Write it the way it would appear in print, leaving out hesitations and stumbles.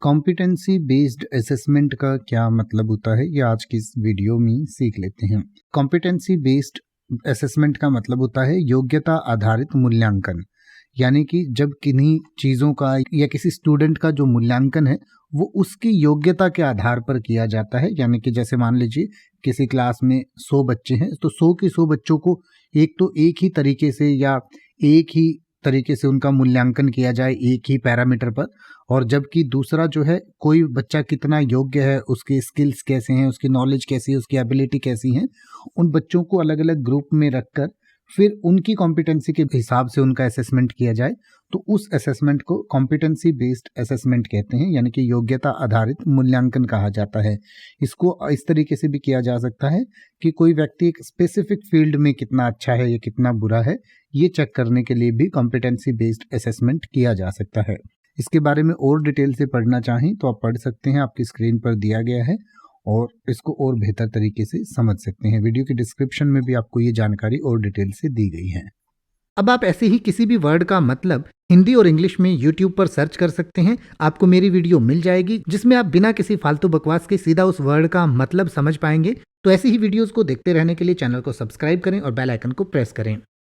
Competency based assessment का क्या मतलब होता है, ये आज की इस वीडियो में सीख लेते हैं। कॉम्पिटेंसी बेस्ड असेसमेंट का मतलब होता है योग्यता आधारित मूल्यांकन। यानी कि जब किन्हीं चीज़ों का या किसी स्टूडेंट का जो मूल्यांकन है वो उसकी योग्यता के आधार पर किया जाता है। यानी कि जैसे मान लीजिए किसी क्लास में 100 बच्चे हैं तो 100 के 100 बच्चों को एक ही तरीके से या एक ही तरीके से उनका मूल्यांकन किया जाए एक ही पैरामीटर पर, और जबकि दूसरा जो है कोई बच्चा कितना योग्य है, उसके स्किल्स कैसे हैं, उसकी नॉलेज कैसी है, उसकी एबिलिटी कैसी है, उन बच्चों को अलग अलग ग्रुप में रखकर फिर उनकी कॉम्पिटेंसी के हिसाब से उनका असेसमेंट किया जाए तो उस असेसमेंट को कॉम्पिटेंसी बेस्ड असेसमेंट कहते हैं। यानी कि योग्यता आधारित मूल्यांकन कहा जाता है। इसको इस तरीके से भी किया जा सकता है कि कोई व्यक्ति एक स्पेसिफिक फील्ड में कितना अच्छा है या कितना बुरा है, ये चेक करने के लिए भी कॉम्पिटेंसी बेस्ड असेसमेंट किया जा सकता है। इसके बारे में और डिटेल से पढ़ना चाहें तो आप पढ़ सकते हैं, आपकी स्क्रीन पर दिया गया है, और इसको और बेहतर तरीके से समझ सकते हैं। वीडियो के डिस्क्रिप्शन में भी आपको ये जानकारी और डिटेल से दी गई है। अब आप ऐसे ही किसी भी वर्ड का मतलब हिंदी और इंग्लिश में YouTube पर सर्च कर सकते हैं। आपको मेरी वीडियो मिल जाएगी जिसमें आप बिना किसी फालतू बकवास के सीधा उस वर्ड का मतलब समझ पाएंगे। तो ऐसी ही वीडियोस को देखते रहने के लिए चैनल को सब्सक्राइब करें और बेल आइकन को प्रेस करें।